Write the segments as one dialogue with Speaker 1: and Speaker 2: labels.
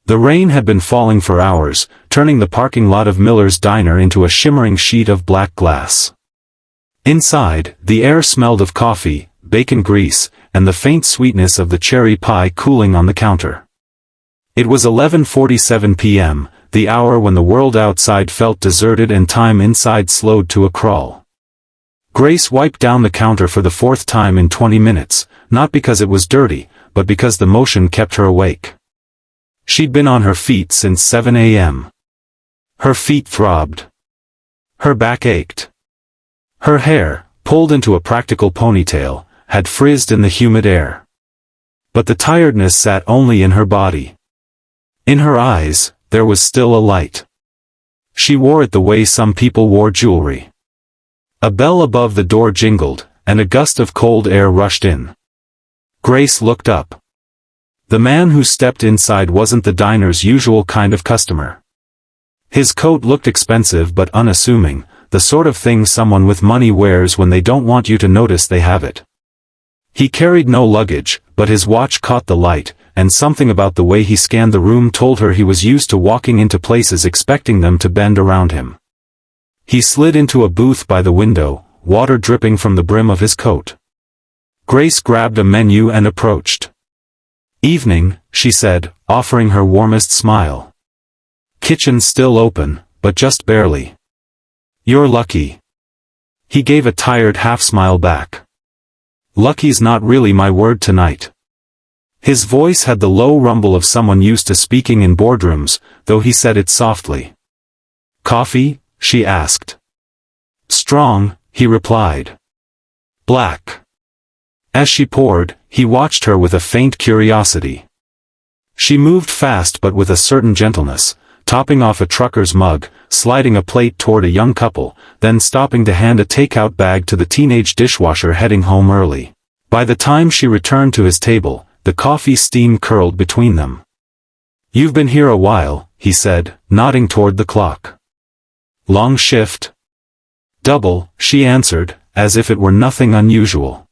Speaker 1: The rain had been falling for hours, turning the parking lot of Miller's Diner into a shimmering sheet of black glass. Inside, the air smelled of coffee, bacon grease, and the faint sweetness of the cherry pie cooling on the counter. It was 11:47 p.m., the hour when the world outside felt deserted and time inside slowed to a crawl. Grace wiped down the counter for the fourth time in 20 minutes, not because it was dirty, but because the motion kept her awake. She'd been on her feet since 7 a.m. Her feet throbbed. Her back ached. Her hair, pulled into a practical ponytail, had frizzed in the humid air. But the tiredness sat only in her body. In her eyes, there was still a light. She wore it the way some people wore jewelry. A bell above the door jingled, and a gust of cold air rushed in. Grace looked up. The man who stepped inside wasn't the diner's usual kind of customer. His coat looked expensive but unassuming, the sort of thing someone with money wears when they don't want you to notice they have it. He carried no luggage, but his watch caught the light, and something about the way he scanned the room told her he was used to walking into places expecting them to bend around him. He slid into a booth by the window, water dripping from the brim of his coat. Grace grabbed a menu and approached. "Evening," she said, offering her warmest smile. "Kitchen still open, but just barely." "You're lucky." He gave a tired half-smile back. "Lucky's not really my word tonight." His voice had the low rumble of someone used to speaking in boardrooms, though he said it softly. "Coffee?" she asked. "Strong," he replied. "Black." As she poured, he watched her with a faint curiosity. She moved fast but with a certain gentleness, topping off a trucker's mug, sliding a plate toward a young couple, then stopping to hand a takeout bag to the teenage dishwasher heading home early. By the time she returned to his table, the coffee steam curled between them. "You've been here a while," he said, nodding toward the clock. "Long shift?" "Double," she answered, as if it were nothing unusual.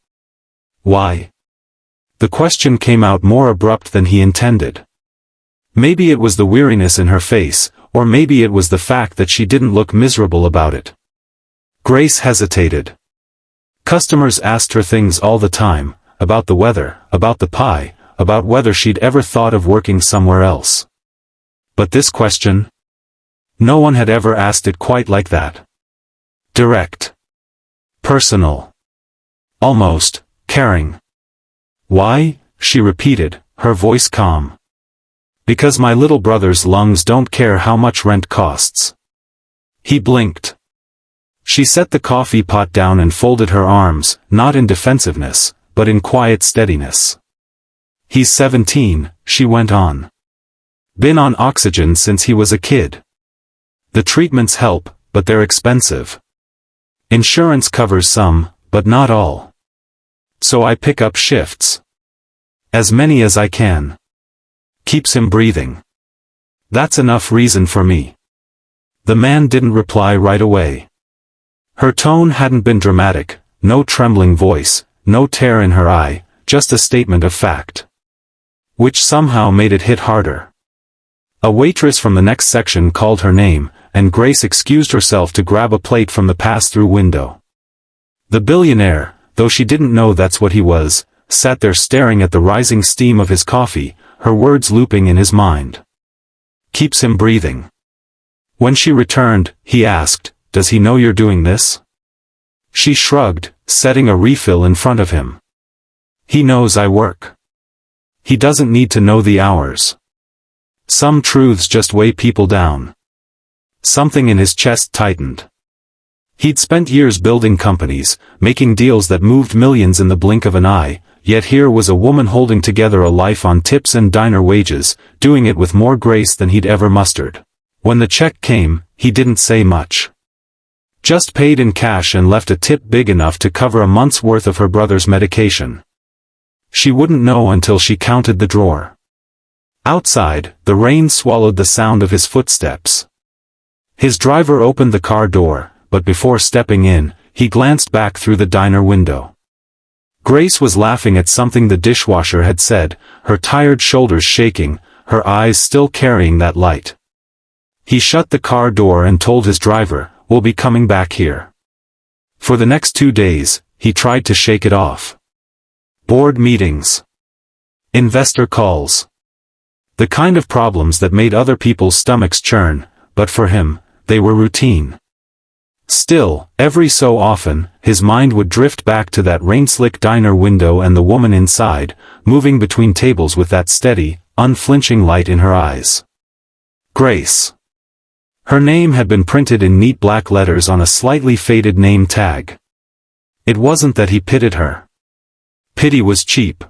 Speaker 1: "Why?" The question came out more abrupt than he intended. Maybe it was the weariness in her face, or maybe it was the fact that she didn't look miserable about it. Grace hesitated. Customers asked her things all the time, about the weather, about the pie, about whether she'd ever thought of working somewhere else. But this question? No one had ever asked it quite like that. Direct. Personal. Almost caring. "Why?" she repeated, her voice calm. "Because my little brother's lungs don't care how much rent costs." He blinked. She set the coffee pot down and folded her arms, not in defensiveness, but in quiet steadiness. "He's 17, she went on. "Been on oxygen since he was a kid. The treatments help, but they're expensive. Insurance covers some, but not all. So I pick up shifts. As many as I can. Keeps him breathing. That's enough reason for me." The man didn't reply right away. Her tone hadn't been dramatic, no trembling voice, no tear in her eye, just a statement of fact. Which somehow made it hit harder. A waitress from the next section called her name, and Grace excused herself to grab a plate from the pass-through window. The billionaire, though she didn't know that's what he was, sat there staring at the rising steam of his coffee, her words looping in his mind. "Keeps him breathing." When she returned, he asked, "Does he know you're doing this?" She shrugged, setting a refill in front of him. "He knows I work. He doesn't need to know the hours. Some truths just weigh people down." Something in his chest tightened. He'd spent years building companies, making deals that moved millions in the blink of an eye, yet here was a woman holding together a life on tips and diner wages, doing it with more grace than he'd ever mustered. When the check came, he didn't say much. Just paid in cash and left a tip big enough to cover a month's worth of her brother's medication. She wouldn't know until she counted the drawer. Outside, the rain swallowed the sound of his footsteps. His driver opened the car door, but before stepping in, he glanced back through the diner window. Grace was laughing at something the dishwasher had said, her tired shoulders shaking, her eyes still carrying that light. He shut the car door and told his driver, "We'll be coming back here." For the next 2 days, he tried to shake it off. Board meetings. Investor calls. The kind of problems that made other people's stomachs churn, but for him, they were routine. Still, every so often, his mind would drift back to that rain-slick diner window and the woman inside, moving between tables with that steady, unflinching light in her eyes. Grace. Her name had been printed in neat black letters on a slightly faded name tag. It wasn't that he pitied her. Pity was cheap.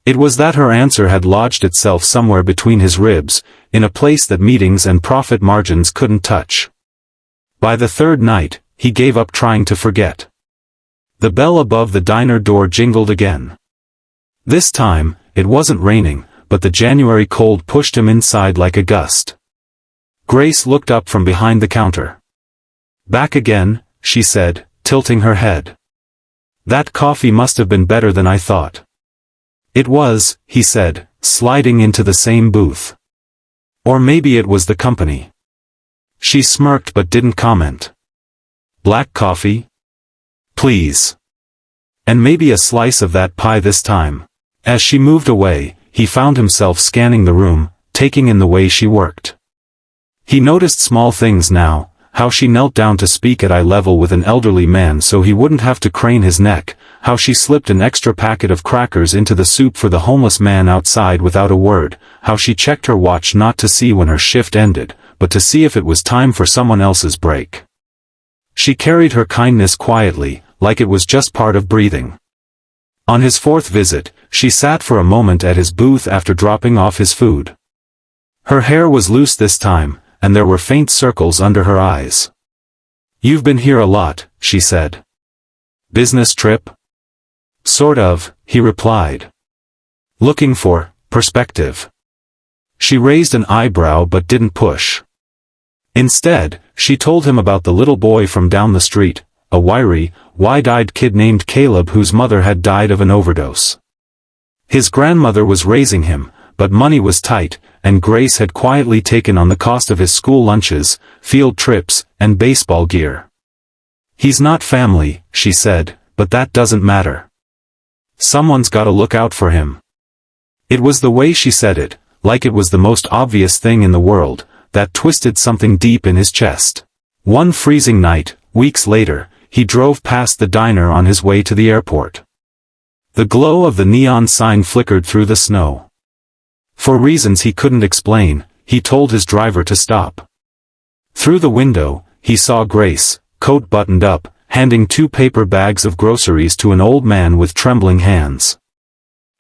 Speaker 1: It was that her answer had lodged itself somewhere between his ribs, in a place that meetings and profit margins couldn't touch. By the third night, he gave up trying to forget. The bell above the diner door jingled again. This time, it wasn't raining, but the January cold pushed him inside like a gust. Grace looked up from behind the counter. "Back again," she said, tilting her head. "That coffee must have been better than I thought." "It was," he said, sliding into the same booth. "Or maybe it was the company." She smirked but didn't comment. "Black coffee? Please. And maybe a slice of that pie this time." As she moved away, he found himself scanning the room, taking in the way she worked. He noticed small things now, how she knelt down to speak at eye level with an elderly man so he wouldn't have to crane his neck, how she slipped an extra packet of crackers into the soup for the homeless man outside without a word, how she checked her watch not to see when her shift ended, but to see if it was time for someone else's break. She carried her kindness quietly, like it was just part of breathing. On his fourth visit, she sat for a moment at his booth after dropping off his food. Her hair was loose this time, and there were faint circles under her eyes. "You've been here a lot," she said. "Business trip?" "Sort of," he replied. "Looking for perspective." She raised an eyebrow but didn't push. Instead, she told him about the little boy from down the street, a wiry, wide-eyed kid named Caleb whose mother had died of an overdose. His grandmother was raising him, but money was tight, and Grace had quietly taken on the cost of his school lunches, field trips, and baseball gear. "He's not family," she said, "but that doesn't matter. Someone's gotta look out for him." It was the way she said it, like it was the most obvious thing in the world, that twisted something deep in his chest. One freezing night, weeks later, he drove past the diner on his way to the airport. The glow of the neon sign flickered through the snow. For reasons he couldn't explain, he told his driver to stop. Through the window, he saw Grace, coat buttoned up, handing 2 paper bags of groceries to an old man with trembling hands.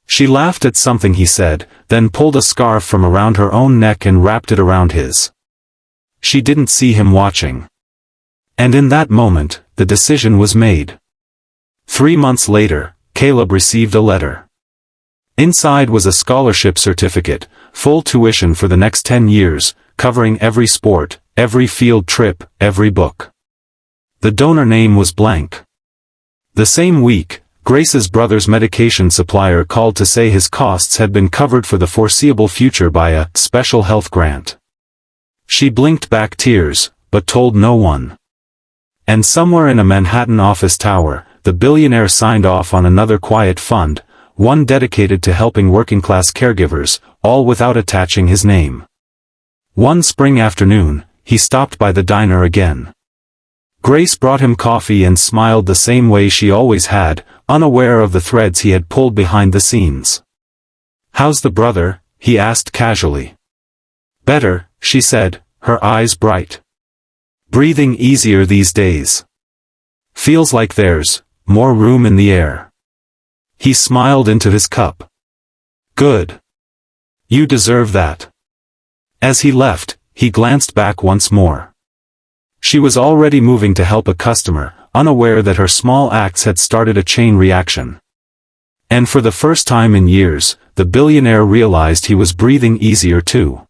Speaker 1: She laughed at something he said, then pulled a scarf from around her own neck and wrapped it around his. She didn't see him watching. And in that moment, the decision was made. 3 months later, Caleb received a letter. Inside was a scholarship certificate, full tuition for the next 10 years, covering every sport, every field trip, every book. The donor name was blank. The same week, Grace's brother's medication supplier called to say his costs had been covered for the foreseeable future by a special health grant. She blinked back tears, but told no one. And somewhere in a Manhattan office tower, the billionaire signed off on another quiet fund, one dedicated to helping working-class caregivers, all without attaching his name. One spring afternoon, he stopped by the diner again. Grace brought him coffee and smiled the same way she always had, unaware of the threads he had pulled behind the scenes. "How's the brother?" he asked casually. "Better," she said, her eyes bright. "Breathing easier these days. Feels like there's more room in the air." He smiled into his cup. "Good. You deserve that." As he left, he glanced back once more. She was already moving to help a customer, unaware that her small acts had started a chain reaction. And for the first time in years, the billionaire realized he was breathing easier too.